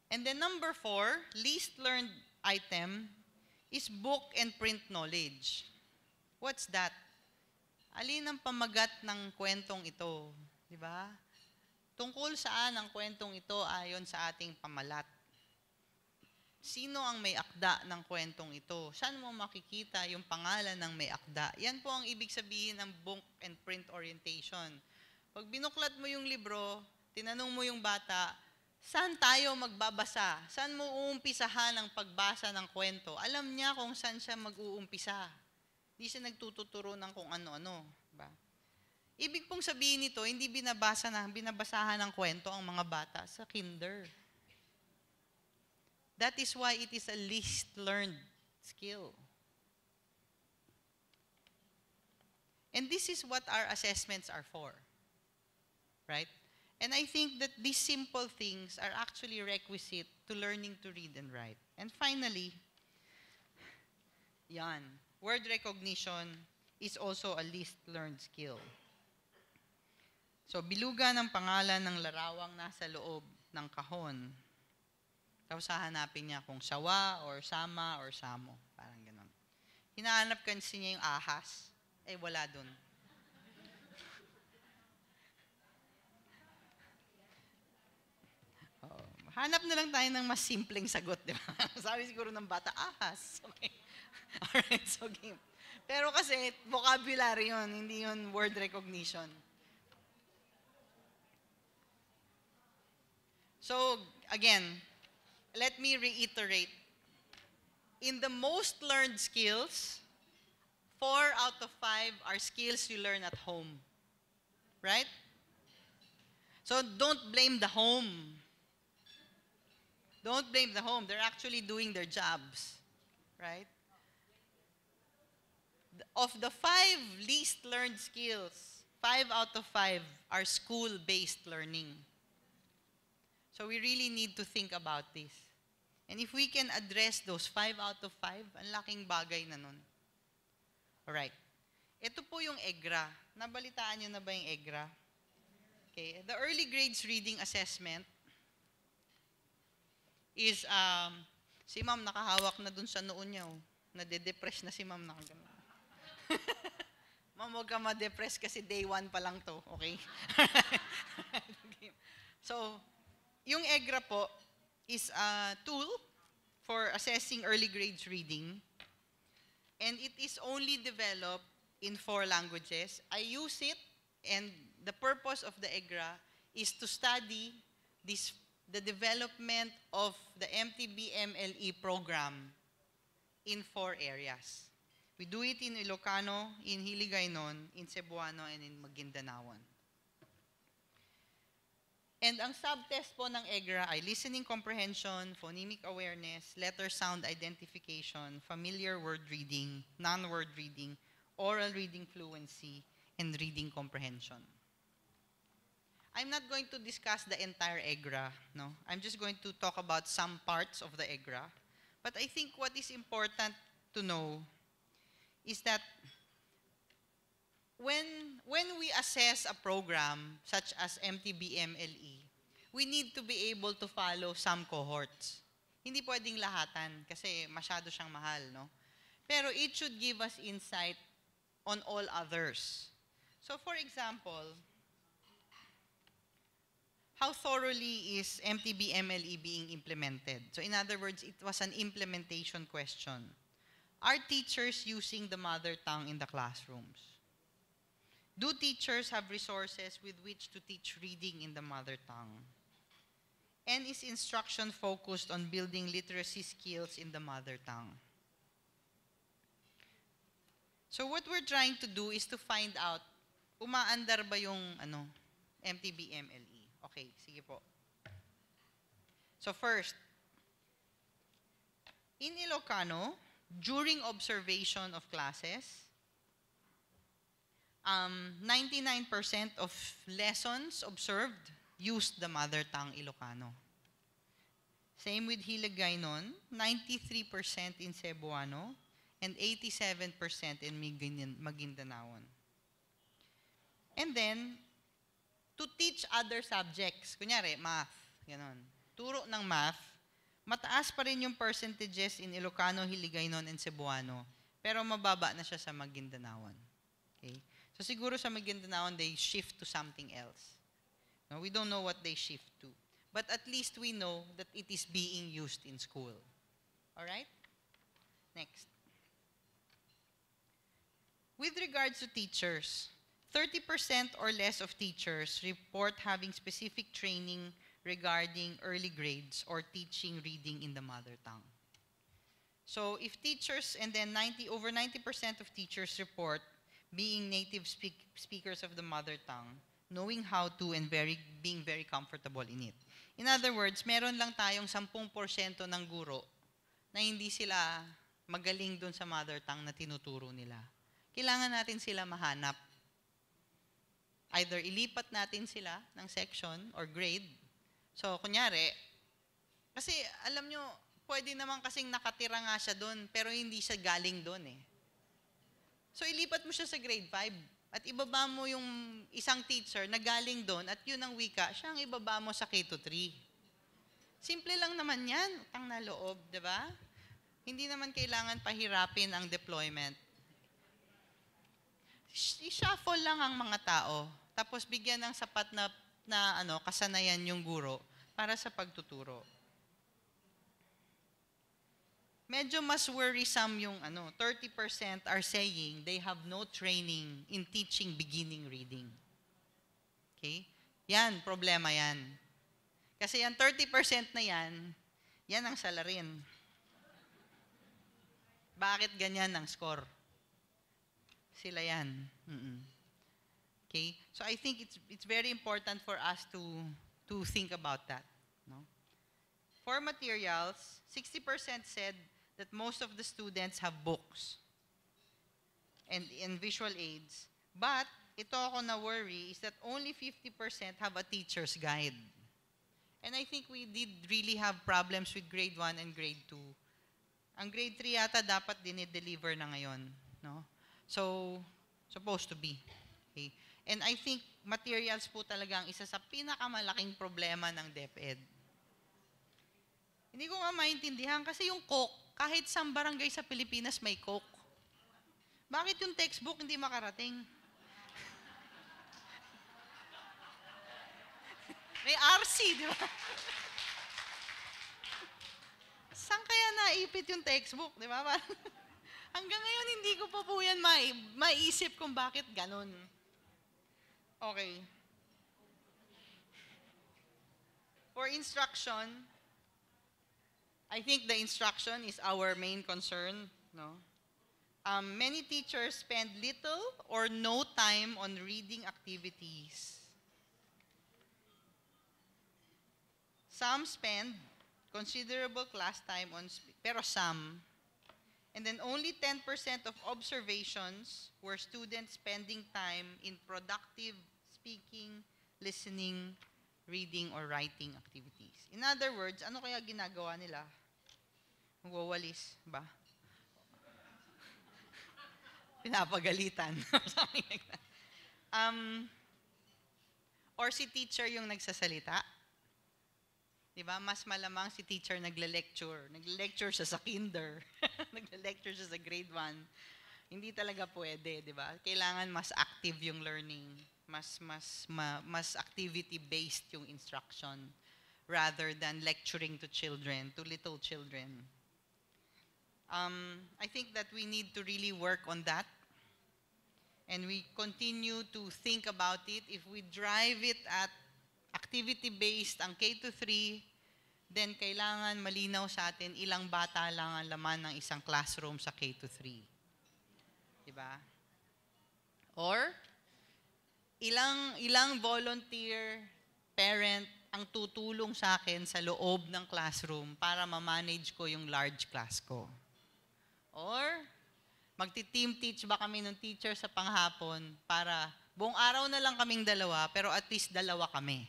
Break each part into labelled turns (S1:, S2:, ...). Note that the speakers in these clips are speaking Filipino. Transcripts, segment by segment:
S1: And then number 4, least learned item is book and print knowledge. What's that? Alin ang pamagat ng kwentong ito? Di ba? Tungkol saan ang kwentong ito ayon sa ating pamalat? Sino ang may akda ng kwentong ito? Saan mo makikita yung pangalan ng may akda? Yan po ang ibig sabihin ng book and print orientation. Pag binuklat mo yung libro, tinanong mo yung bata, saan tayo magbabasa? Saan mo uumpisahan ang pagbasa ng kwento? Alam niya kung saan siya mag-uumpisa. Hindi siya nagtuturo ng kung ano-ano. Diba? Ibig pong sabihin nito, hindi binabasahan ng kwento ang mga bata sa kinder. That is why it is a least learned skill. And this is what our assessments are for. Right? And I think that these simple things are actually requisite to learning to read and write. And finally, word recognition is also a least learned skill. So, bilugan ang pangalan ng larawang nasa loob ng kahon. Tapos hahanapin niya kung sawa or sama or samo. Parang ganun. Hinahanap kasi niya yung ahas. Wala dun. Hanap na lang tayo ng mas simpleng sagot, di ba? Sabi siguro ng bata, ahas. Okay. Alright, so game. Pero kasi, vocabulary yun, hindi yun word recognition. So, again, let me reiterate. In the most learned skills, 4 out of 5 are skills you learn at home. Right? So don't blame the home. Don't blame the home. They're actually doing their jobs. Right? Of the 5 least learned skills, 5 out of 5 are school-based learning. So we really need to think about this. And if we can address those 5 out of 5, ang laking bagay na nun. Alright. Ito po yung EGRA. Nabalitaan nyo na ba yung EGRA? Okay. The Early Grades Reading Assessment is, si ma'am nakahawak na dun sa noon niya. Nade-depress na si ma'am. Ma'am, huwag ka ma-depress kasi day 1 pa lang to. Okay? So, yung EGRA po is a tool for assessing early grades reading, and it is only developed in 4 languages. I use it, and the purpose of the EGRA is to study the development of the MTB-MLE program in 4 areas. We do it in Ilocano, in Hiligaynon, in Cebuano, and in Maguindanaon. And ang subtest po ng EGRA ay listening comprehension, phonemic awareness, letter sound identification, familiar word reading, non-word reading, oral reading fluency, and reading comprehension. I'm not going to discuss the entire EGRA. No? I'm just going to talk about some parts of the EGRA. But I think what is important to know is that when we assess a program such as MTB-MLE, we need to be able to follow some cohorts. Hindi pwedeng lahatan kasi masyado siyang mahal, no? Pero it should give us insight on all others. So for example, how thoroughly is MTB-MLE being implemented? So in other words, it was an implementation question. Are teachers using the mother tongue in the classrooms? Do teachers have resources with which to teach reading in the mother tongue? And is instruction focused on building literacy skills in the mother tongue? So what we're trying to do is to find out, umaandar ba yung MTB-MLE? Okay, sige po. So first, in Ilocano, during observation of classes, 99% of lessons observed used the mother tongue Ilocano. Same with Hiligaynon, 93% in Cebuano, and 87% in Maguindanaon. And then, to teach other subjects, kunyari, math, ganon. Turo ng math, mataas pa rin yung percentages in Ilocano, Hiligaynon, and Cebuano, pero mababa na siya sa Maguindanaoan. Okay? So siguro sa Maguindanaoan, they shift to something else. No, we don't know what they shift to. But at least we know that it is being used in school. Alright? Next. With regards to teachers, 30% or less of teachers report having specific training regarding early grades or teaching reading in the mother tongue. So if teachers, and then over 90% of teachers report being native speakers of the mother tongue, knowing how to and being very comfortable in it. In other words, meron lang tayong 10% ng guro na hindi sila magaling dun sa mother tongue na tinuturo nila. Kailangan natin sila mahanap. Either ilipat natin sila ng section or grade. So, kunyari, kasi alam nyo, pwede naman kasing nakatira nga siya dun, pero hindi siya galing dun eh. So, ilipat mo siya sa grade 5. At ibaba mo yung isang teacher na galing doon at yun ang wika, siya ang ibaba mo sa K-3. Simple lang naman yan, utang na loob, di ba? Hindi naman kailangan pahirapin ang deployment. I-shuffle lang ang mga tao, tapos bigyan ng sapat na kasanayan yung guro para sa pagtuturo. Medyo mas worrisome yung 30% are saying they have no training in teaching beginning reading. Okay? Yan, problema yan. Kasi yan 30% na yan ang salarin. Bakit ganyan ang score? Sila yan. Okay? So I think it's very important for us to think about that. No? For materials, 60% said that most of the students have books and visual aids. But, ito ako na worry is that only 50% have a teacher's guide. And I think we did really have problems with grade 1 and grade 2. Ang grade 3 yata dapat dinideliver na ngayon. No? So, supposed to be. Okay? And I think materials po talaga ang isa sa pinakamalaking problema ng DepEd. Hindi ko nga maintindihan kasi yung Coke, kahit sa barangay sa Pilipinas may Coke. Bakit yung textbook hindi makarating? May RC, di ba? Saan kaya naipit yung textbook, di ba? Hanggang ngayon, hindi ko pa po yan maisip kung bakit ganun. Okay. For instruction, I think the instruction is our main concern. No? Many teachers spend little or no time on reading activities. Some spend considerable class time pero some. And then only 10% of observations were students spending time in productive speaking, listening, reading, or writing activities. In other words, ano kaya ginagawa nila? Magwawalis ba? Pinapagalitan. Something like that. Or si teacher yung nagsasalita. Diba? Mas malamang si teacher nagle-lecture. Nagle-lecture siya sa kinder. Nagle-lecture siya sa grade 1. Hindi talaga pwede, diba? Kailangan mas active yung learning. Mas activity-based yung instruction rather than lecturing to children, to little children. I think that we need to really work on that. And we continue to think about it. If we drive it at activity-based ang K-3, then kailangan malinaw sa atin ilang bata lang ang laman ng isang classroom sa K-3. Diba? Or, ilang volunteer parent ang tutulong sa akin sa loob ng classroom para ma-manage ko yung large class ko. Or, magti-team teach ba kami ng teacher sa panghapon para buong araw na lang kaming dalawa, pero at least dalawa kami.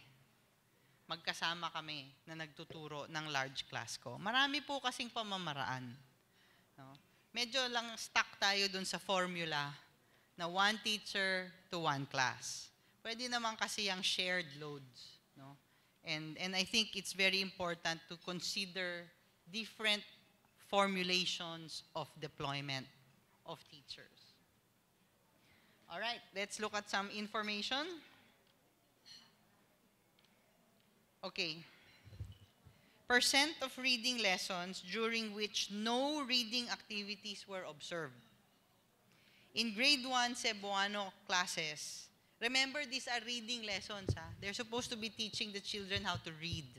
S1: Magkasama kami na nagtuturo ng large class ko. Marami po kasing pamamaraan. No? Medyo lang stuck tayo dun sa formula na one teacher to one class. Pwede naman kasi yung shared loads. No? And I think it's very important to consider different formulations of deployment of teachers. All right, let's look at some information. Okay. Percent of reading lessons during which no reading activities were observed. In grade 1 Cebuano classes, remember these are reading lessons. They're supposed to be teaching the children how to read.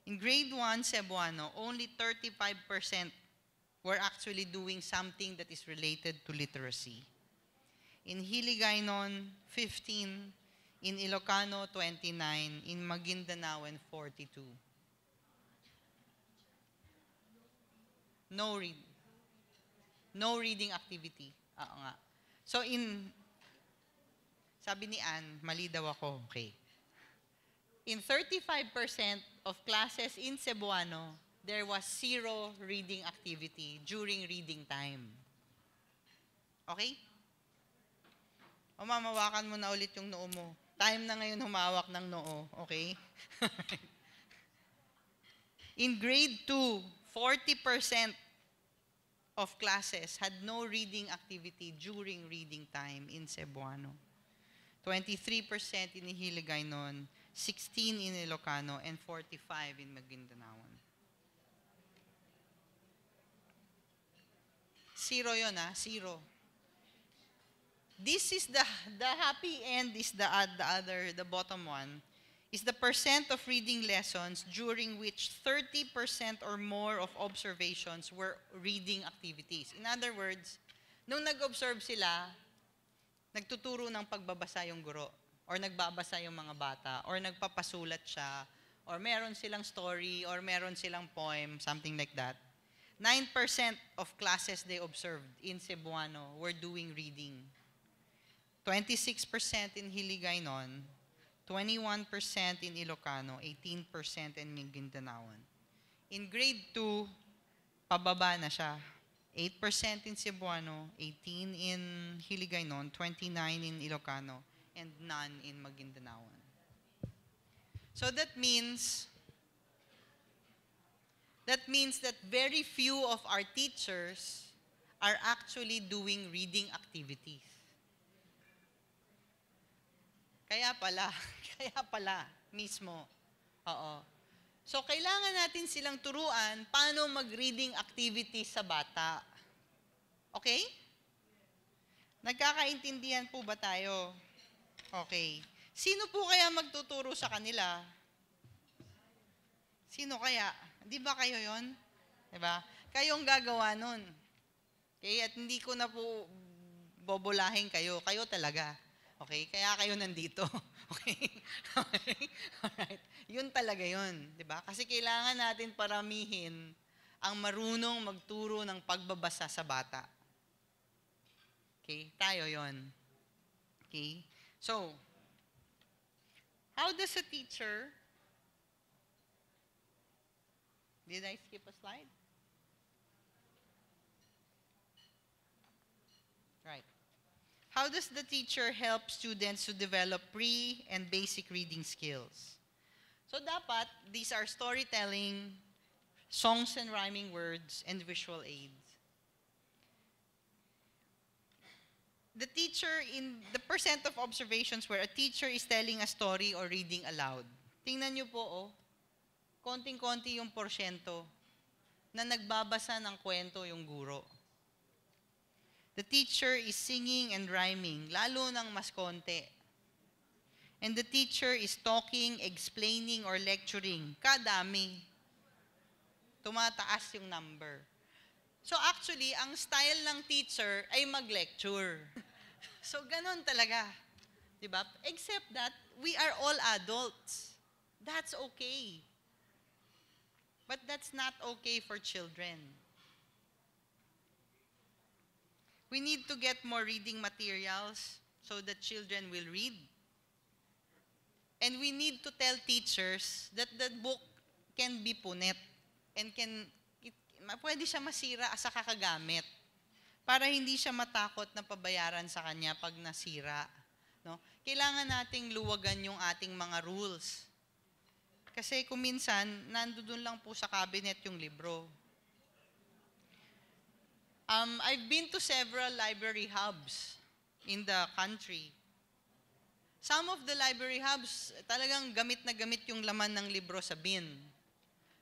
S1: In grade 1 Cebuano, only 35% were actually doing something that is related to literacy. In Hiligaynon, 15. In Ilocano, 29. In Maguindanaoan, 42. No reading activity. Oo nga. So sabi ni Ann, mali daw ako. Okay. In 35% of classes in Cebuano, there was 0 reading activity during reading time. Okay? O mamawakan mo na ulit yung noo mo. Time na ngayon humawak ng noo. Okay? In grade 2, 40% of classes had no reading activity during reading time in Cebuano. 23% in Hiligaynon, 16 in Ilocano, and 45 in Maguindanaoan. 0 yun, 0. This is the happy end is the bottom one, is the percent of reading lessons during which 30% or more of observations were reading activities. In other words, nung nag-observe sila, nagtuturo ng pagbabasa yung guro, or nagbabasa yung mga bata, or nagpapasulat siya, or meron silang story, or meron silang poem, something like that. 9% of classes they observed in Cebuano were doing reading. 26% in Hiligaynon, 21% in Ilocano, 18% in Maguindanaoan. In grade 2, pababa na siya. 8% in Cebuano, 18 in Hiligaynon, 29 in Ilocano, and none in Maguindanaoan. So that means that very few of our teachers are actually doing reading activities. Kaya pala mismo. Oo. So, kailangan natin silang turuan paano mag-reading activities sa bata. Okay? Nagkakaintindihan po ba tayo? Okay. Sino po kaya magtuturo sa kanila? Sino kaya? Di ba kayo yon? Diba? Kayong gagawa nun. Okay? At hindi ko na po bobolahin kayo. Kayo talaga. Okay? Kaya kayo nandito. Okay? Okay? Alright. Yun talaga yun. Diba? Kasi kailangan natin paramihin ang marunong magturo ng pagbabasa sa bata. Okay? Tayo yon. Okay? So, how does a teacher... Did I skip a slide? Right. How does the teacher help students to develop pre- and basic reading skills? So dapat, these are storytelling, songs and rhyming words, and visual aids. The teacher, in the percent of observations where a teacher is telling a story or reading aloud. Tingnan niyo po, konting-konti yung porsyento na nagbabasa ng kwento yung guro. The teacher is singing and rhyming, lalo ng mas konti. And the teacher is talking, explaining, or lecturing, kadami. Tumataas yung number. So actually, ang style ng teacher ay mag-lecture. So ganun talaga. Diba? Except that we are all adults. That's okay. But that's not okay for children. We need to get more reading materials so that children will read. And we need to tell teachers that the book can be punit and pwede siya masira sa kakagamit para hindi siya matakot na pabayaran sa kanya pag nasira. No? Kailangan nating luwagan yung ating mga rules. Kasi kung minsan, nandoon lang po sa cabinet yung libro. I've been to several library hubs in the country. Some of the library hubs, talagang gamit na gamit yung laman ng libro sa bin.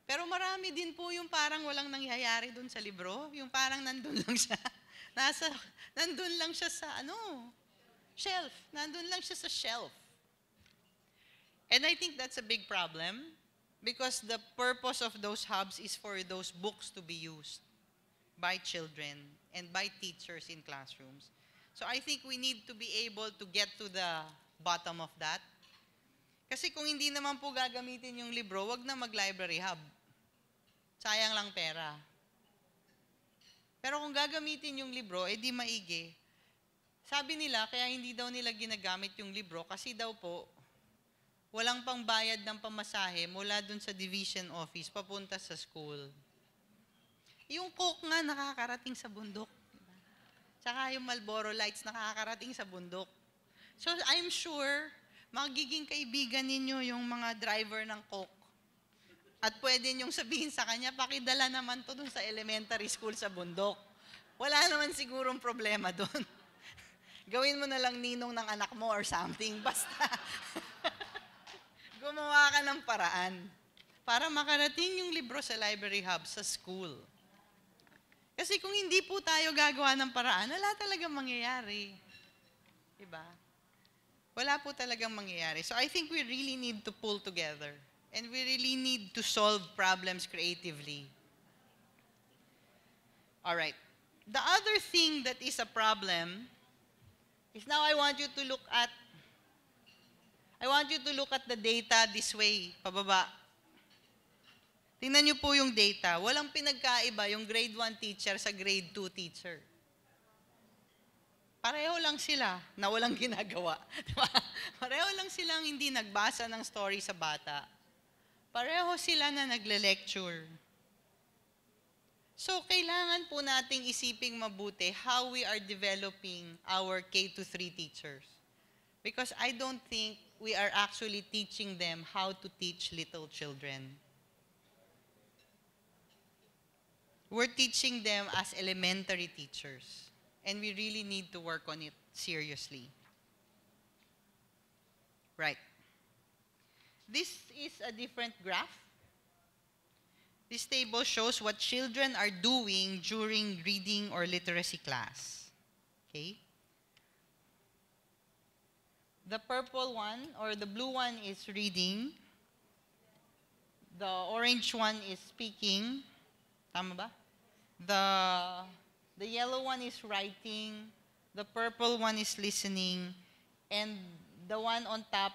S1: Pero marami din po yung parang walang nangyayari dun sa libro. Yung parang nandun lang siya. Nandun lang siya sa shelf. Nandun lang siya sa shelf. And I think that's a big problem because the purpose of those hubs is for those books to be used by children and by teachers in classrooms. So I think we need to be able to get to the bottom of that. Kasi kung hindi naman po gagamitin yung libro, wag na mag-library hub. Sayang lang pera. Pero kung gagamitin yung libro, di maigi. Sabi nila, kaya hindi daw nila ginagamit yung libro kasi daw po, walang pang bayad ng pamasahe mula dun sa division office papunta sa school. Yung Coke nga nakakarating sa bundok. Diba? Tsaka yung Marlboro Lights nakakarating sa bundok. So I'm sure, magiging kaibigan ninyo yung mga driver ng Coke. At pwede nyong sabihin sa kanya, pakidala naman to dun sa elementary school sa bundok. Wala naman sigurong problema dun. Gawin mo na lang ninong ng anak mo or something. Basta gumawa ka ng paraan para makarating yung libro sa library hub sa school. Kasi kung hindi po tayo gagawa ng paraan, wala talagang mangyayari. Diba? Wala po talagang mangyayari. So I think we really need to pull together. And we really need to solve problems creatively. All right. The other thing that is a problem is now I want you to look at the data this way, pababa. Tingnan niyo po yung data. Walang pinagkaiba yung grade 1 teacher sa grade 2 teacher. Pareho lang sila na walang ginagawa. Diba? Pareho lang silang hindi nagbasa ng story sa bata. Pareho sila na nagle-lecture. So, kailangan po nating isiping mabuti how we are developing our K-3 teachers. Because I don't think we are actually teaching them how to teach little children. We're teaching them as elementary teachers. And we really need to work on it seriously. Right. This is a different graph. This table shows what children are doing during reading or literacy class. Okay? The purple one or the blue one is reading. The orange one is speaking. Tama ba? The yellow one is writing. The purple one is listening. And the one on top,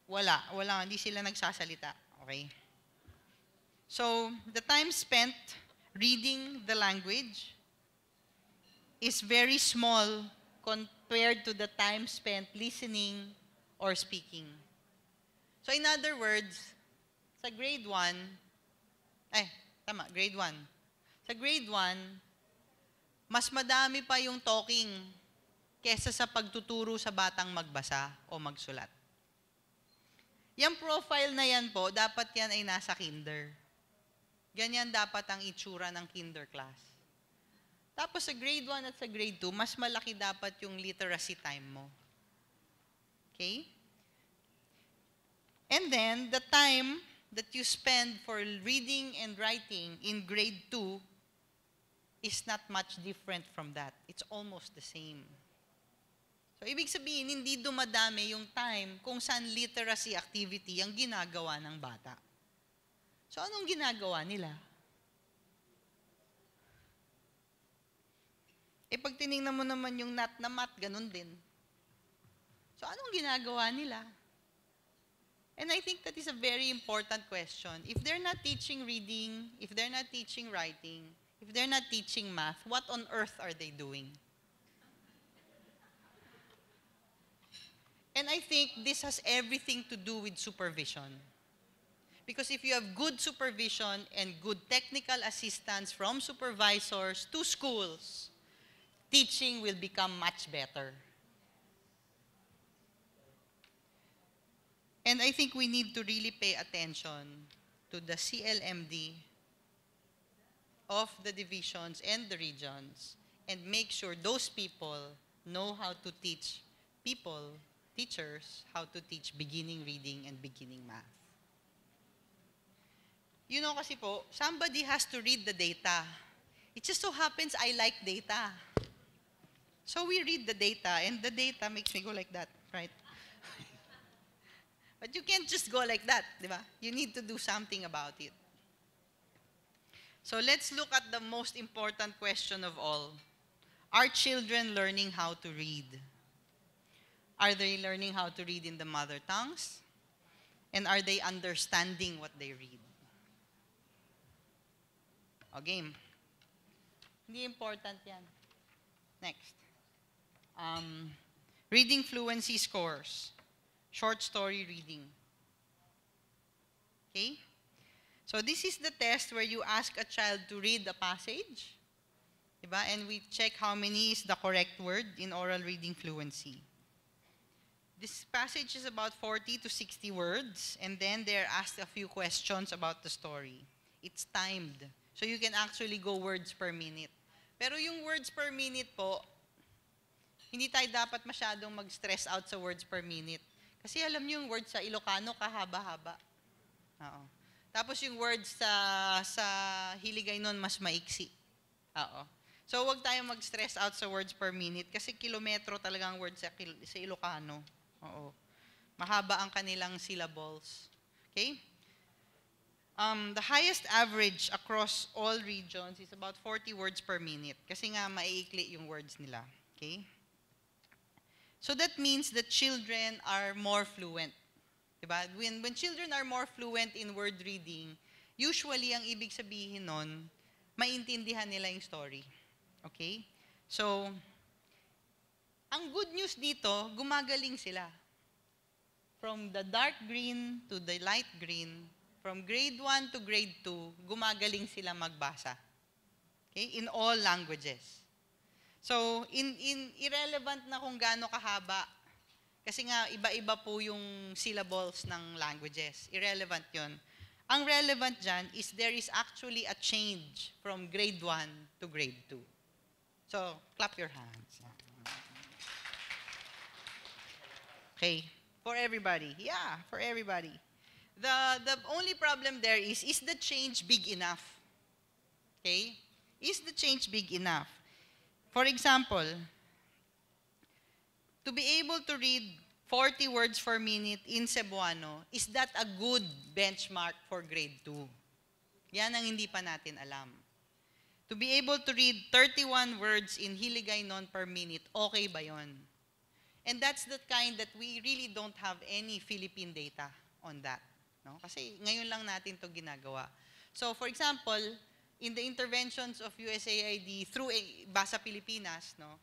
S1: wala, hindi sila nagsasalita. Okay? So, the time spent reading the language is very small compared to the time spent listening or speaking. So, in other words, sa grade 1, grade 1. Sa grade 1, mas madami pa yung talking kesa sa pagtuturo sa batang magbasa o magsulat. Yung profile na yan po, dapat yan ay nasa kinder. Ganyan dapat ang itsura ng kinder class. Tapos sa grade 1 at sa grade 2, mas malaki dapat yung literacy time mo. Okay? And then, the time that you spend for reading and writing in grade 2 is not much different from that. It's almost the same. So, ibig sabihin, hindi dumadami yung time kung saan literacy activity ang ginagawa ng bata. So, anong ginagawa nila? Pag tinignan mo naman yung nat na mat, ganun din. So, anong ginagawa nila? And I think that is a very important question. If they're not teaching reading, if they're not teaching writing, if they're not teaching math, what on earth are they doing? And I think this has everything to do with supervision. Because if you have good supervision and good technical assistance from supervisors to schools, teaching will become much better. And I think we need to really pay attention to the CLMD of the divisions and the regions and make sure those people know how to teach teachers, how to teach beginning reading and beginning math. You know kasi po, somebody has to read the data. It just so happens I like data. So we read the data, and the data makes me go like that, right? But you can't just go like that, di ba? You need to do something about it. So let's look at the most important question of all. Are children learning how to read? Are they learning how to read in the mother tongues? And are they understanding what they read? O, game. Hindi important yan. Next. Reading fluency scores. Short story reading. Okay? So this is the test where you ask a child to read a passage. Diba? And we check how many is the correct word in oral reading fluency. This passage is about 40 to 60 words, and then they're asked a few questions about the story. It's timed. So you can actually go words per minute. Pero yung words per minute po, hindi tayo dapat masyadong mag-stress out sa words per minute. Kasi alam niyo yung words sa Ilocano, kahaba-haba. Oo. Tapos yung words sa Hiligay nun, mas maiksi. Oo. So huwag tayong mag-stress out sa words per minute kasi kilometro talaga ang words sa Ilocano. Oo. Mahaba ang kanilang syllables. Okay? The highest average across all regions is about 40 words per minute. Kasi nga, maiikli yung words nila. Okay? So that means that children are more fluent. Diba? When children are more fluent in word reading, usually, ang ibig sabihin nun, maintindihan nila yung story. Okay? So, ang good news dito, gumagaling sila. From the dark green to the light green, from grade 1 to grade 2, gumagaling sila magbasa. Okay? In all languages. So, irrelevant na kung gaano kahaba. Kasi nga, iba-iba po yung syllables ng languages. Irrelevant yun. Ang relevant dyan is there is actually a change from grade 1 to grade 2. So, clap your hands. Okay. For everybody. Yeah, for everybody. The only problem there is the change big enough? Okay? Is the change big enough? For example, to be able to read 40 words per minute in Cebuano, is that a good benchmark for grade 2? Yan ang hindi pa natin alam. To be able to read 31 words in Hiligaynon per minute, okay ba yon? And that's the kind that we really don't have any Philippine data on that. No? Kasi ngayon lang natin to ginagawa. So, for example, in the interventions of USAID through Basa Pilipinas, no,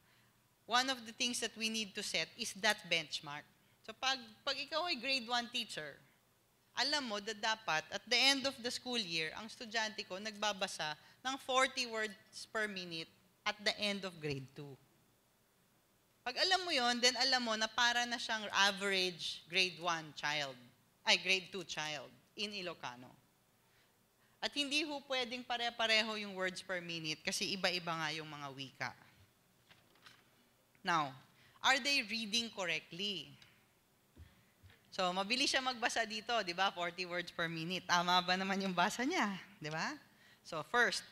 S1: one of the things that we need to set is that benchmark. So, pag ikaw ay grade 1 teacher, alam mo na dapat at the end of the school year, ang estudyante ko nagbabasa ng 40 words per minute at the end of grade 2. Pag alam mo yon, then alam mo na para na siyang average grade 1 child. Grade 2 child in Ilocano. At hindi ho pwedeng pare-pareho yung words per minute kasi iba-iba nga yung mga wika. Now, are they reading correctly? So, mabilis siya magbasa dito, di ba? 40 words per minute. Tama ba naman yung basa niya? Di ba? So, first,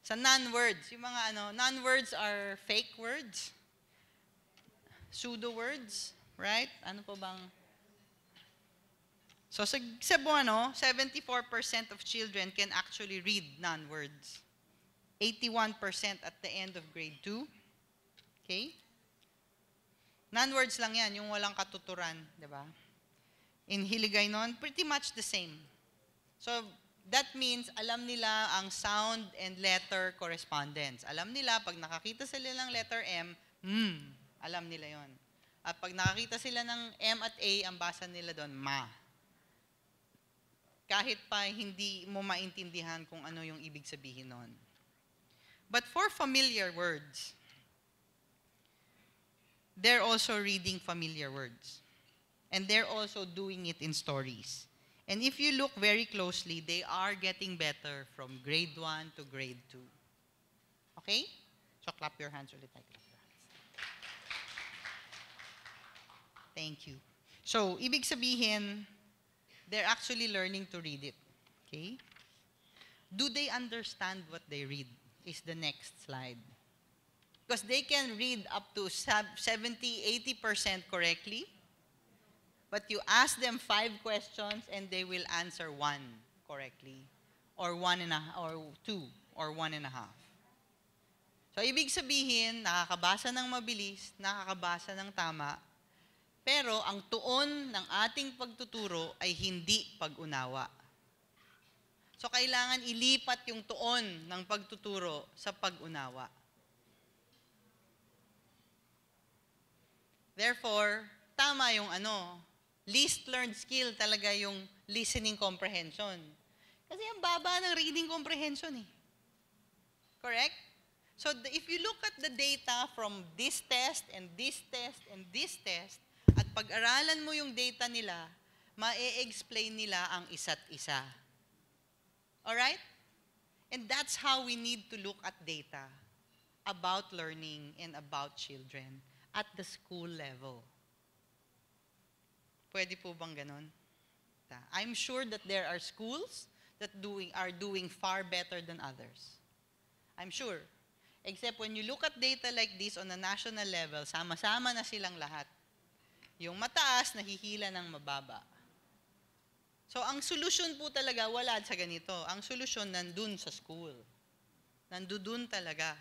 S1: sa non-words. Yung mga non-words are fake words, pseudo words, right? Ano po bang... So, sa Cebuano, 74% of children can actually read non-words. 81% at the end of grade 2. Okay? Non-words lang yan, yung walang katuturan, di ba? In Hiligaynon, pretty much the same. So, that means alam nila ang sound and letter correspondence. Alam nila, pag nakakita sila ng letter M, alam nila yon. At pag nakakita sila ng M at A, ang basa nila doon, ma. Kahit pa hindi mo maintindihan kung ano yung ibig sabihin nun. But for familiar words, they're also reading familiar words. And they're also doing it in stories. And if you look very closely, they are getting better from grade 1 to grade 2. Okay? So clap your hands ulit. Clap your hands. Thank you. So, ibig sabihin, they're actually learning to read it. Okay? Do they understand what they read? Is the next slide. Because they can read up to 70-80% correctly. But you ask them 5 questions and they will answer 1 correctly. Or 1 or 2 or 1.5. So, ibig sabihin, nakakabasa ng mabilis, nakakabasa ng tama, pero ang tuon ng ating pagtuturo ay hindi pag-unawa. So, kailangan ilipat yung tuon ng pagtuturo sa pag-unawa. Therefore, tama yung least learned skill talaga yung listening comprehension. Kasi ang baba ng reading comprehension eh. Correct? So, if you look at the data from this test and this test and this test, at pag-aralan mo yung data nila, ma-e-explain nila ang isa't isa. Alright? And that's how we need to look at data about learning and about children at the school level. Pwede po bang ganon? I'm sure that there are schools that are doing far better than others. I'm sure. Except when you look at data like this on a national level, sama-sama na silang lahat. Yung mataas, nahihila ng mababa. So, ang solusyon po talaga, wala sa ganito. Ang solusyon, nandun sa school. Nandun talaga.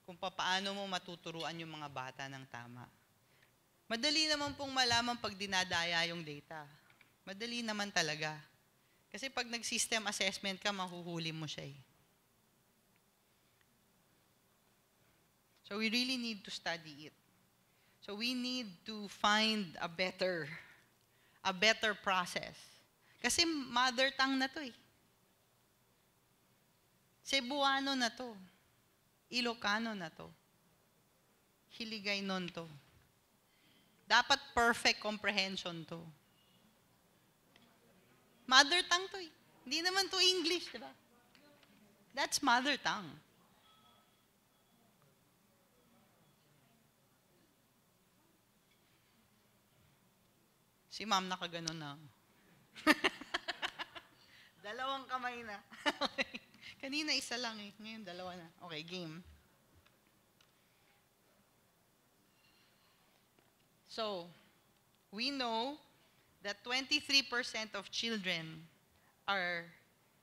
S1: Kung paano mo matuturuan yung mga bata ng tama. Madali naman pong malaman pag dinadaya yung data. Madali naman talaga. Kasi pag nag-system assessment ka, mahuhuli mo siya eh. So we really need to study it. So we need to find a better process. Kasi mother tongue na to eh. Cebuano na to. Ilocano na to. Hiligaynon to. Dapat perfect comprehension to. Mother tongue to eh. Hindi naman to English, di ba? That's mother tongue. Si ma'am nakaganon na. Dalawang kamay na. Okay. Kanina isa lang eh. Ngayon dalawa na. Okay, game. So, we know that 23% of children are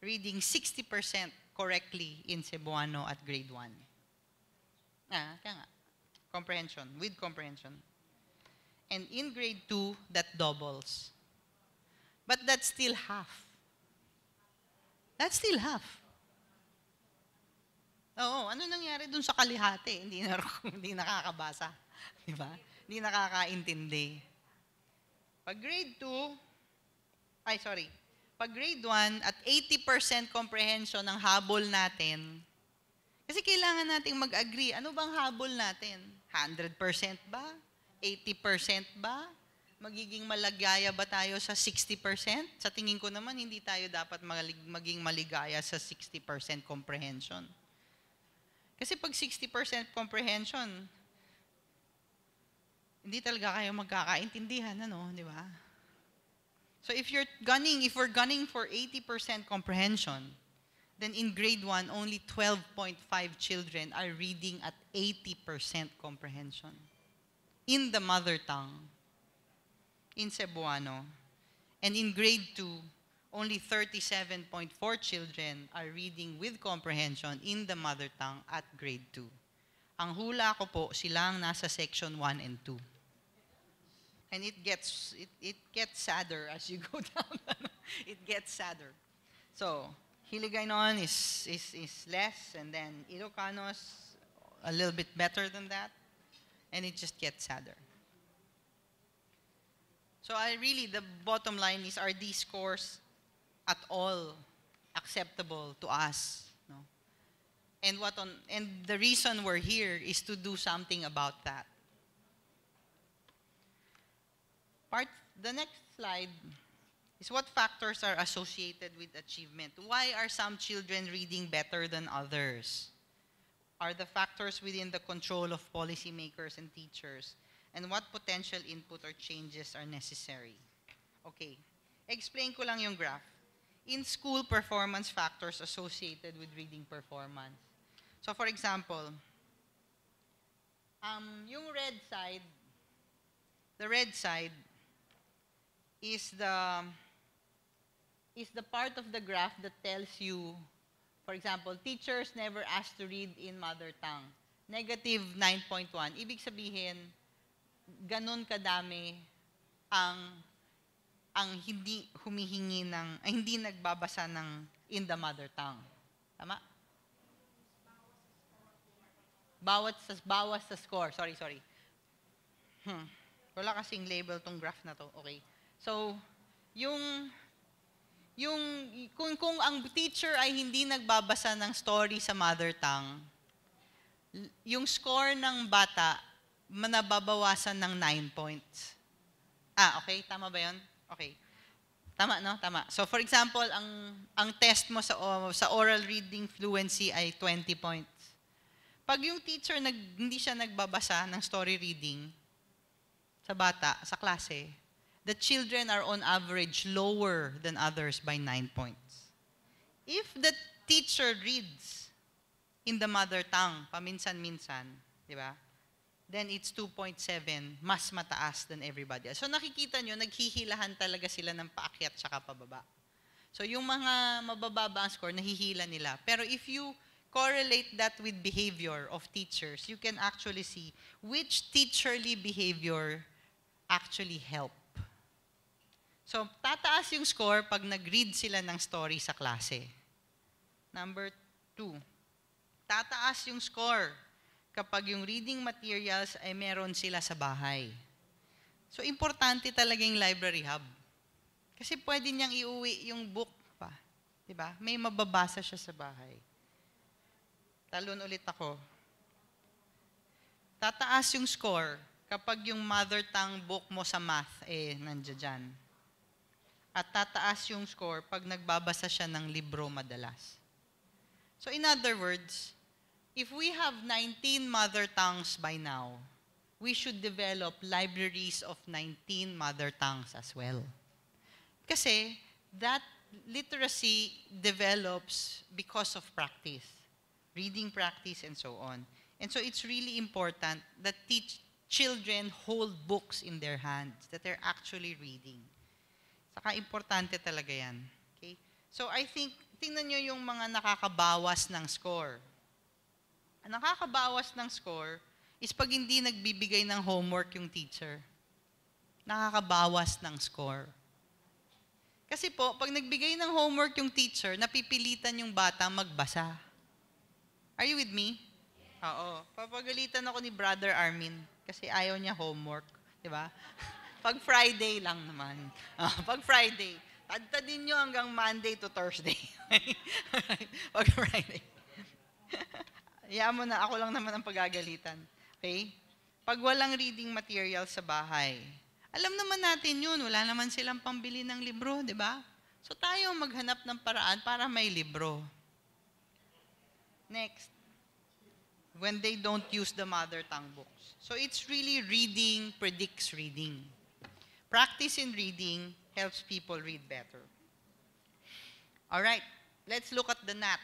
S1: reading 60% correctly in Cebuano at grade 1. Kaya nga. Comprehension, with comprehension. And in grade 2, that doubles. But that's still half. That's still half. Oo, ano nangyari dun sa kalihati? Hindi nakakabasa. Diba? Hindi nakakaintindi. Pag grade 2, pag grade 1 at 80% comprehension ng habol natin, kasi kailangan nating mag-agree, ano bang habol natin? 100% ba? 80% ba? Magiging maligaya ba tayo sa 60%? Sa tingin ko naman, hindi tayo dapat maging maligaya sa 60% comprehension. Kasi pag 60% comprehension, hindi talaga kayo magkakaintindihan, di ba? So if we're gunning for 80% comprehension, then in grade 1, only 12.5 children are reading at 80% comprehension. In the mother tongue, in Cebuano. And in grade 2, only 37.4 children are reading with comprehension in the mother tongue at grade 2. Ang hula ko po, silang nasa section 1 and 2. And it gets sadder as you go down. It gets sadder. So, Hiligaynon is less, and then Ilocanos a little bit better than that. And it just gets sadder. So the bottom line is, are these scores at all acceptable to us? No? And the reason we're here is to do something about that. the next slide is what factors are associated with achievement. Why are some children reading better than others? Are the factors within the control of policymakers and teachers? And what potential input or changes are necessary? Okay, explain ko lang yung graph. In school, performance factors associated with reading performance. So for example, yung the red side is the part of the graph that tells you, for example, teachers never asked to read in mother tongue. Negative 9.1. Ibig sabihin, ganun kadami ang hindi humihingi hindi nagbabasa ng in the mother tongue. Tama? Bawas sa score. Sorry. Wala kasing label tong graph na to. Okay. So, kung ang teacher ay hindi nagbabasa ng story sa mother tongue, yung score ng bata nababawasan ng 9 points. Okay. Tama ba yun? Okay. Tama, no? Tama. So, for example, ang test mo sa oral reading fluency ay 20 points. Pag yung teacher hindi siya nagbabasa ng story reading sa bata, sa klase, the children are on average lower than others by 9 points. If the teacher reads in the mother tongue, paminsan-minsan, di ba? Then it's 2.7, mas mataas than everybody else. So nakikita nyo, naghihilahan talaga sila ng paakyat tsaka pababa. So yung mga mabababa ang score, nahihila nila. Pero if you correlate that with behavior of teachers, you can actually see which teacherly behavior actually help. So, tataas yung score pag nag-read sila ng story sa klase. Number 2, tataas yung score kapag yung reading materials ay meron sila sa bahay. So, importante talaga yung library hub. Kasi pwede niyang iuwi yung book pa. Diba? May mababasa siya sa bahay. Talon ulit ako. Tataas yung score kapag yung mother tongue book mo sa math, nandiyan dyan. At tataas yung score pag nagbabasa siya ng libro madalas. So in other words, if we have 19 mother tongues by now, we should develop libraries of 19 mother tongues as well. Kasi that literacy develops because of practice. Reading practice, and so on. And so it's really important that children hold books in their hands, that they're actually reading. Saka importante talaga yan. Okay? So I think, tingnan nyo yung mga nakakabawas ng score. Ang nakakabawas ng score is pag hindi nagbibigay ng homework yung teacher. Nakakabawas ng score. Kasi po, pag nagbigay ng homework yung teacher, napipilitan yung bata magbasa. Are you with me? Oo. Papagalitan ako ni Brother Armin kasi ayaw niya homework. Di ba? Pag Friday lang naman. Pag Friday. Tadtadin nyo hanggang Monday to Thursday. Pag Friday. Hayaan mo na, ako lang naman ang pagagalitan. Okay? Pag walang reading material sa bahay, alam naman natin yun, wala naman silang pambili ng libro, di ba? So tayo maghanap ng paraan para may libro. Next, when they don't use the mother tongue books. So it's really reading predicts reading. Practice in reading helps people read better. All right, let's look at the NAT.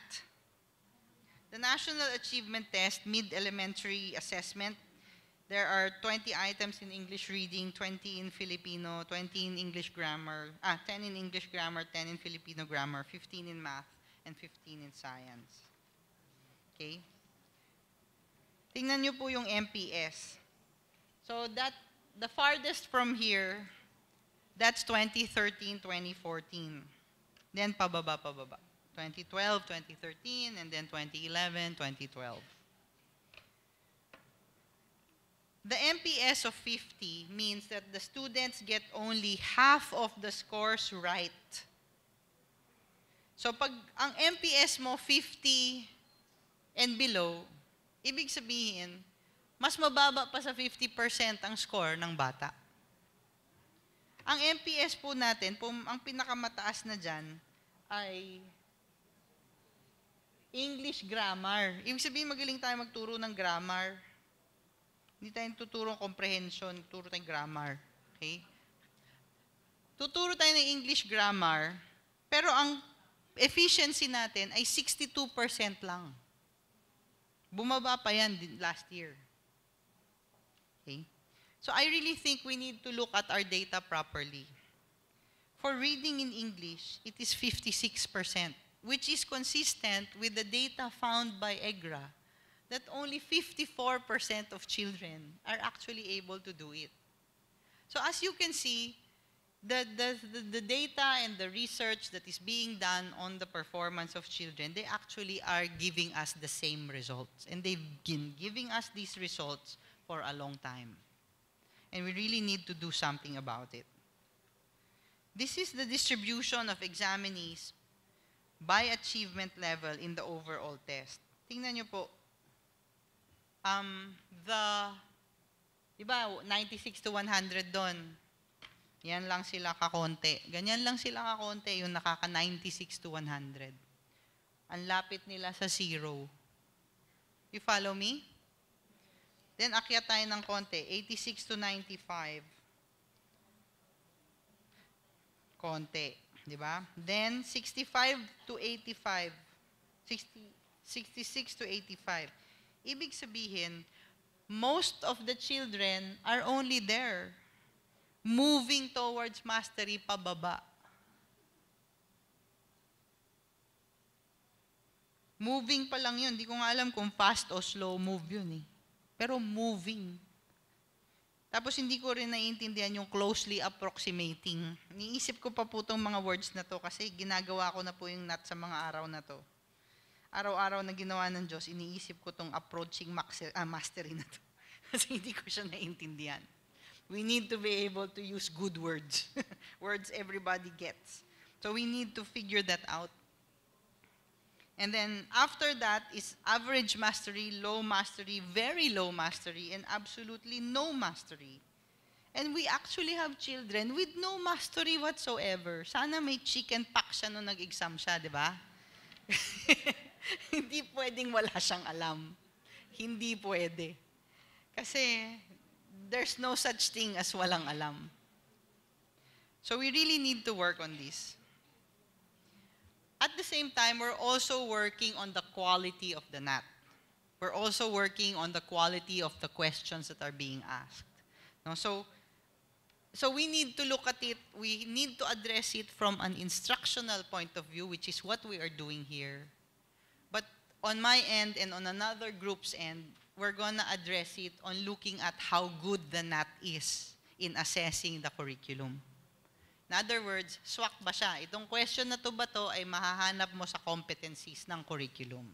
S1: The National Achievement Test Mid-Elementary Assessment. There are 20 items in English reading, 20 in Filipino, 20 in English grammar, 10 in English grammar, 10 in Filipino grammar, 15 in math, and 15 in science. Okay? Tingnan nyo po yung MPS. So the farthest from here, that's 2013, 2014. Then pababa. 2012, 2013, and then 2011, 2012. The MPS of 50 means that the students get only half of the scores right. So pag ang MPS mo 50 and below, ibig sabihin, mas mababa pa sa 50% ang score ng bata. Ang MPS po natin, ang pinakamataas na dyan ay English grammar. Ibig sabihin, magaling tayo magturo ng grammar. Hindi tayo tuturo ng comprehension, tuturo tayong grammar. Okay? Tuturo tayo ng English grammar, pero ang efficiency natin ay 62% lang. Bumaba pa yan last year. Okay? So I really think we need to look at our data properly. For reading in English, it is 56%, which is consistent with the data found by EGRA, that only 54% of children are actually able to do it. So as you can see, the data and the research that is being done on the performance of children, they actually are giving us the same results. And they've been giving us these results for a long time. And we really need to do something about it. This is the distribution of examinees by achievement level in the overall test. Tingnan nyo po, diba, 96 to 100 doon. Yan lang sila kakonti. Ganyan lang sila kakonti, yung nakaka 96 to 100. Ang lapit nila sa 0. You follow me? Then, akyat tayo ng konti. 86 to 95. Konti. Di ba? Then, 65 to 85. 66 to 85. Ibig sabihin, most of the children are only there, moving towards mastery pababa. Moving pa lang yun. Hindi ko nga alam kung fast o slow move yun eh. Pero moving. Tapos hindi ko rin naiintindihan yung closely approximating. Niisip ko pa po itong mga words na to kasi ginagawa ko na po yung nat sa mga araw na to. Araw-araw na ginawa ng Diyos, iniisip ko itong approaching mastery na to. Kasi hindi ko siya naiintindihan. We need to be able to use good words. Words everybody gets. So we need to figure that out. And then after that is average mastery, low mastery, very low mastery, and absolutely no mastery. And we actually have children with no mastery whatsoever. Sana may chicken pox siya nung nag-exam siya, di ba? Hindi pwedeng wala siyang alam. Hindi pwede. Kasi there's no such thing as walang alam. So we really need to work on this. At the same time, we're also working on the quality of the NAT. We're also working on the quality of the questions that are being asked. No? So we need to look at it, we need to address it from an instructional point of view, which is what we are doing here. But on my end and on another group's end, we're gonna address it on looking at how good the NAT is in assessing the curriculum. In other words, swak ba siya? Itong question na to ba to ay mahahanap mo sa competencies ng curriculum.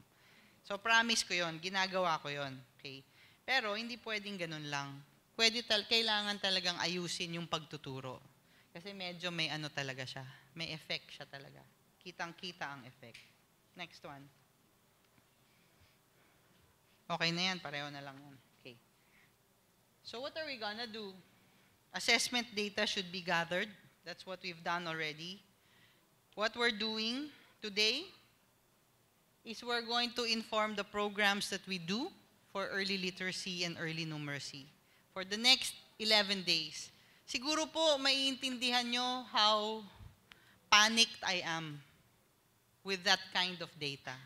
S1: So promise ko yon, ginagawa ko yon. Okay? Pero hindi pwedeng ganun lang. Kailangan talagang ayusin yung pagtuturo. Kasi medyo may ano talaga siya. May effect siya talaga. Kitang-kita ang effect. Next one. Okay na yan, pareho na lang yan. Okay. So what are we gonna do? Assessment data should be gathered. That's what we've done already. What we're doing today is we're going to inform the programs that we do for early literacy and early numeracy for the next 11 days. Siguro po maiintindihan nyo how panicked I am with that kind of data.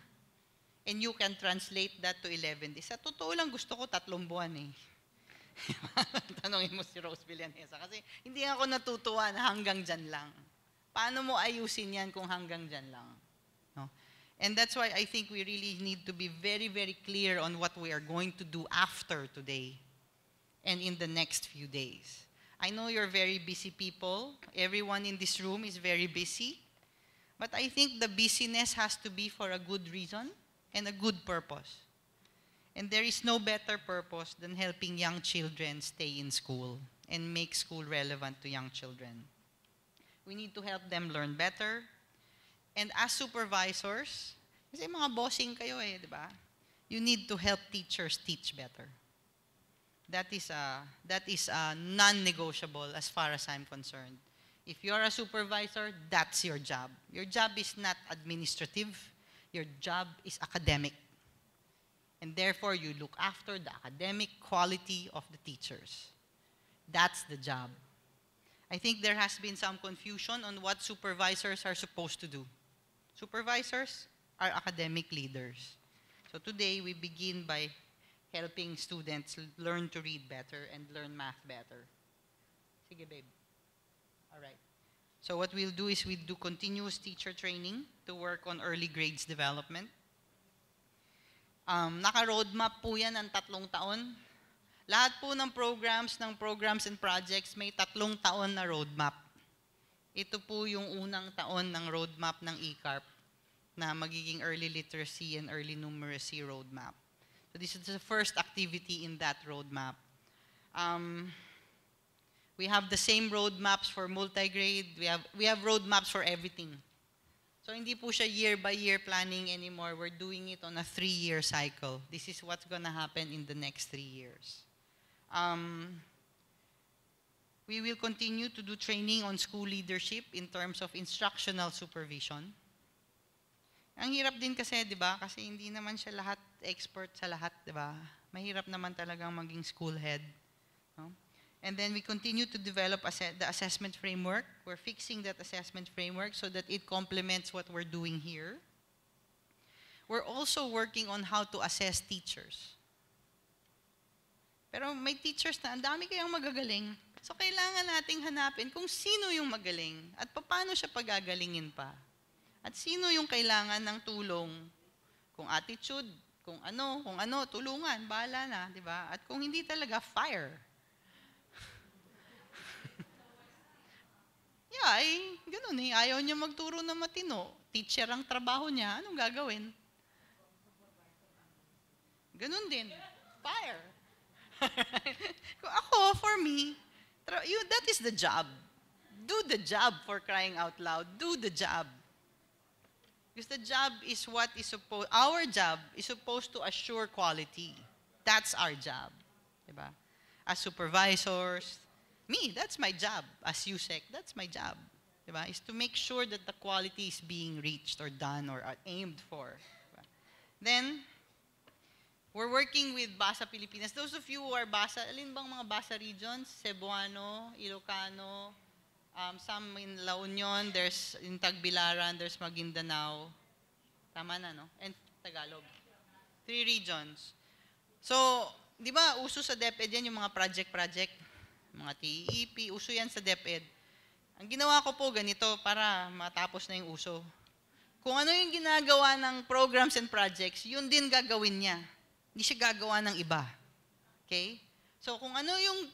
S1: And you can translate that to 11 days. Sa totoo lang, gusto ko 3 buwan eh. Tanongin mo si Rose Villanesa. Kasi hindi ako natutuwa na hanggang dyan lang. Paano mo ayusin yan kung hanggang dyan lang? No? And that's why I think we really need to be very, very clear on what we are going to do after today and in the next few days. I know you're very busy people. Everyone in this room is very busy. But I think the busyness has to be for a good reason and a good purpose. And there is no better purpose than helping young children stay in school and make school relevant to young children. We need to help them learn better. And as supervisors, kasi mga bossing kayo eh, di ba? You need to help teachers teach better. That is non-negotiable as far as I'm concerned. If you're a supervisor, that's your job. Your job is not administrative. Your job is academic. And therefore, you look after the academic quality of the teachers. That's the job. I think there has been some confusion on what supervisors are supposed to do. Supervisors are academic leaders. So today, we begin by helping students learn to read better and learn math better. Sige, babe. All right. So what we'll do is we'll do continuous teacher training to work on early grades development. Naka-roadmap po yan ng 3 taon. Lahat po ng programs and projects may 3 taon na roadmap. Ito po yung unang taon ng roadmap ng ECARP na magiging early literacy and early numeracy roadmap. So this is the first activity in that roadmap. We have the same roadmaps for multi-grade. We have roadmaps for everything. So hindi po siya year-by-year planning anymore. We're doing it on a 3-year cycle. This is what's gonna happen in the next 3 years. We will continue to do training on school leadership in terms of instructional supervision. Ang hirap din kasi, di ba? Kasi hindi naman siya lahat expert sa lahat, di ba? Mahirap naman talagang maging school head. No? And then we continue to develop the assessment framework. We're fixing that assessment framework so that it complements what we're doing here. We're also working on how to assess teachers. Pero may teachers na ang dami kayang magagaling. So kailangan nating hanapin kung sino yung magaling at paano siya pagagalingin pa. At sino yung kailangan ng tulong? Kung attitude, kung ano, tulungan, bahala na, di ba? At kung hindi talaga, fire. Yeah, ganun eh. Ayaw niya magturo na matino. Teacher ang trabaho niya, anong gagawin? Ganun din. Fire. Ako, for me, that is the job. Do the job, for crying out loud. Do the job. Because the job is our job is supposed to assure quality. That's our job. Diba? As supervisors, that's my job. As USEC, that's my job. Diba? Is to make sure that the quality is being reached or done or aimed for. Diba? Then, we're working with Basa Pilipinas. Those of you who are Basa, alin bang mga Basa regions? Cebuano, Ilocano, some in La Union, there's in Tagbilaran, there's Maguindanao. Tama na, no? And Tagalog. 3 regions. So, di ba, uso sa DepEd yan yung mga project, mga TEP, uso yan sa DepEd. Ang ginawa ko po ganito para matapos na yung uso. Kung ano yung ginagawa ng programs and projects, yun din gagawin niya. Hindi siya gagawa ng iba. Okay? So, kung ano yung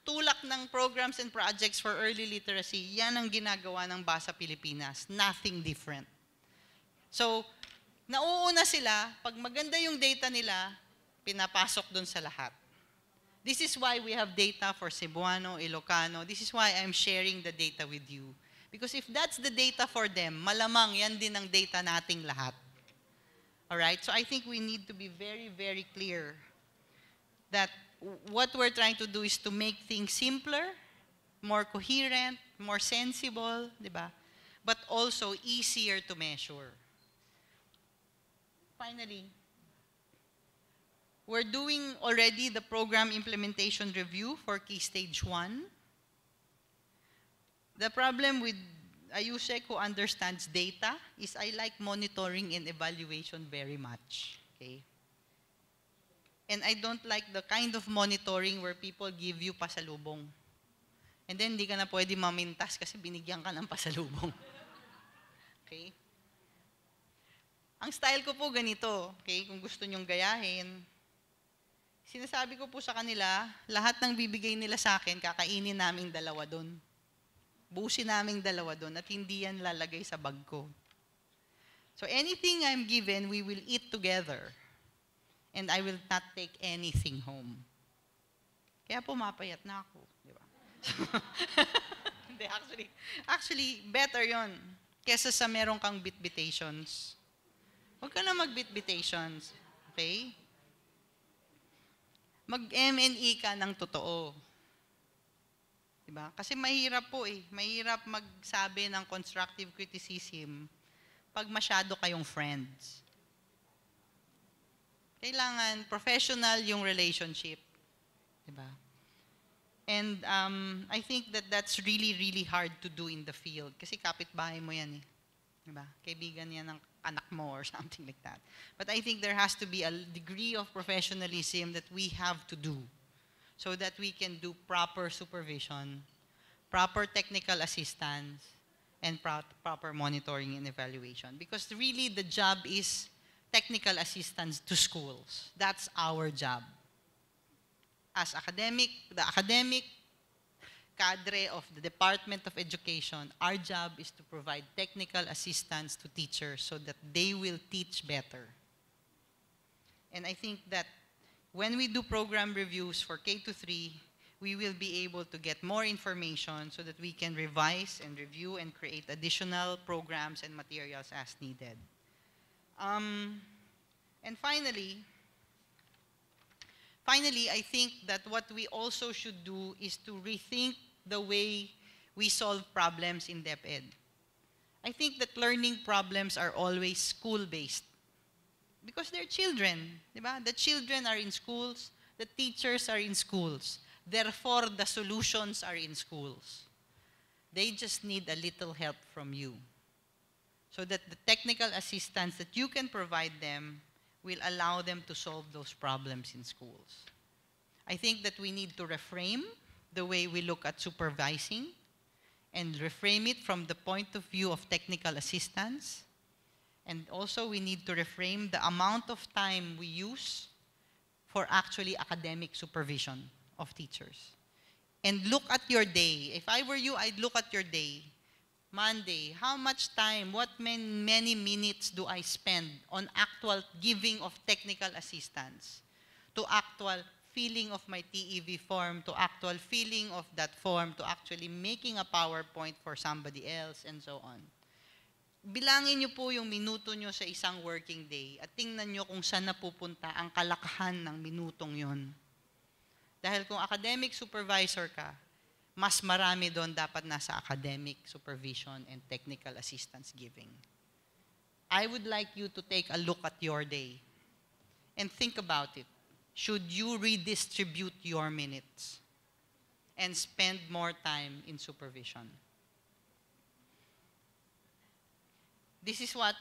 S1: tulak ng programs and projects for early literacy, yan ang ginagawa ng Basa Pilipinas. Nothing different. So, nauuna sila, pag maganda yung data nila, pinapasok dun sa lahat. This is why we have data for Cebuano, Ilocano. This is why I'm sharing the data with you. Because if that's the data for them, malamang yan din ang data nating lahat. Alright? So I think we need to be very, very clear that what we're trying to do is to make things simpler, more coherent, more sensible, di ba? But also easier to measure. Finally, we're doing already the program implementation review for Key Stage 1. The problem with a USEC who understands data is I like monitoring and evaluation very much. Okay? And I don't like the kind of monitoring where people give you pasalubong. And then, hindi ka na pwede mamintas kasi binigyan ka ng pasalubong. Okay? Ang style ko po ganito, okay? Kung gusto nyong gayahin, sinasabi ko po sa kanila, lahat ng bibigay nila sa akin, kakainin naming 2 doon. Buusin naming 2 doon at hindi yan lalagay sa bag ko. So anything I'm given, we will eat together. And I will not take anything home. Kaya pumapayat na ako. Di ba? Hindi, actually, better yon kesa sa meron kang bitbitations. Huwag ka na mag-bitbitations. Okay? Mag-M&E ka ng totoo. Diba? Kasi mahirap po eh. Mahirap magsabi ng constructive criticism pag masyado kayong friends. Kailangan professional yung relationship. Diba? And I think that that's really, really hard to do in the field. Kasi kapitbahay mo yan eh. Diba? Kaibigan yan ng anak mo or something like that. But I think there has to be a degree of professionalism that we have to do so that we can do proper supervision, proper technical assistance, and proper monitoring and evaluation. Because really the job is technical assistance to schools. That's our job. As the academic cadre of the Department of Education, our job is to provide technical assistance to teachers so that they will teach better. And I think that when we do program reviews for K-3, we will be able to get more information so that we can revise and review and create additional programs and materials as needed. And finally, I think that what we also should do is to rethink the way we solve problems in DepEd. I think that learning problems are always school-based because they're children, diba? The children are in schools, the teachers are in schools. Therefore, the solutions are in schools. They just need a little help from you so that the technical assistance that you can provide them will allow them to solve those problems in schools. I think that we need to reframe the way we look at supervising and reframe it from the point of view of technical assistance. And also we need to reframe the amount of time we use for actually academic supervision of teachers. And look at your day. If I were you, I'd look at your day. Monday, how much time, what many minutes do I spend on actual giving of technical assistance, to actual filling of my TEV form, to actual filling of that form, to actually making a PowerPoint for somebody else, and so on. Bilangin niyo po yung minuto niyo sa isang working day at tingnan niyo kung saan napupunta ang kalakahan ng minutong yon. Dahil kung academic supervisor ka, mas marami doon dapat nasa academic supervision and technical assistance giving. I would like you to take a look at your day and think about it. Should you redistribute your minutes and spend more time in supervision? This is what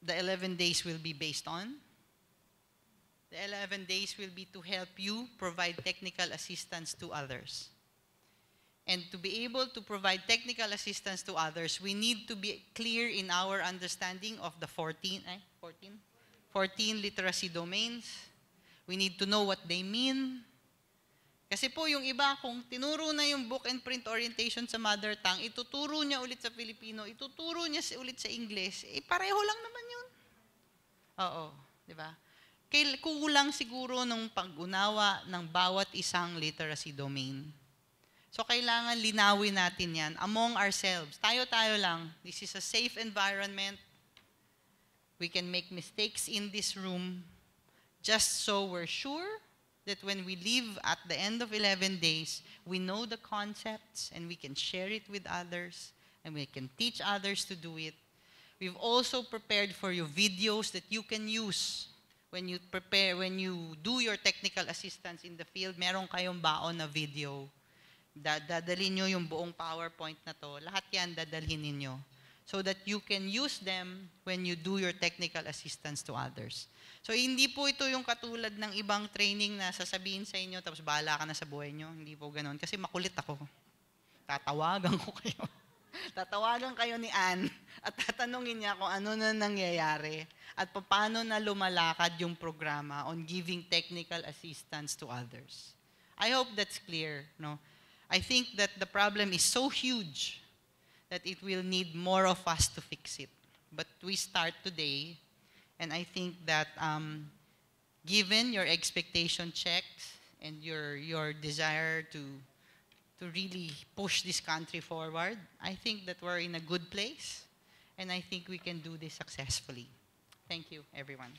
S1: the 11 days will be based on. The 11 days will be to help you provide technical assistance to others. And to be able to provide technical assistance to others, we need to be clear in our understanding of the 14 literacy domains. We need to know what they mean. Kasi po yung iba, kung tinuro na yung book and print orientation sa mother tongue, ituturo niya ulit sa Filipino, ituturo niya ulit sa English, pareho lang naman yun. Oo, di ba? Kulang siguro ng pag-unawa ng bawat isang literacy domain. So, kailangan linawin natin yan among ourselves. Tayo-tayo lang. This is a safe environment. We can make mistakes in this room just so we're sure that when we leave at the end of 11 days, we know the concepts and we can share it with others and we can teach others to do it. We've also prepared for you videos that you can use when you do your technical assistance in the field. Meron kayong baon na video. Dadalhin nyo yung buong PowerPoint na to. Lahat yan dadalhin ninyo so that you can use them when you do your technical assistance to others. So, hindi po ito yung katulad ng ibang training na sasabihin sa inyo tapos bahala ka na sa buhay nyo. Hindi po ganun. Kasi makulit ako. Tatawagan ko kayo. Tatawagan kayo ni Ann at tatanungin niya kung ano na nangyayari at paano na lumalakad yung programa on giving technical assistance to others. I hope that's clear, no? I think that the problem is so huge that it will need more of us to fix it. But we start today, and I think that given your expectation checks and your desire to really push this country forward, I think that we're in a good place, and I think we can do this successfully. Thank you, everyone.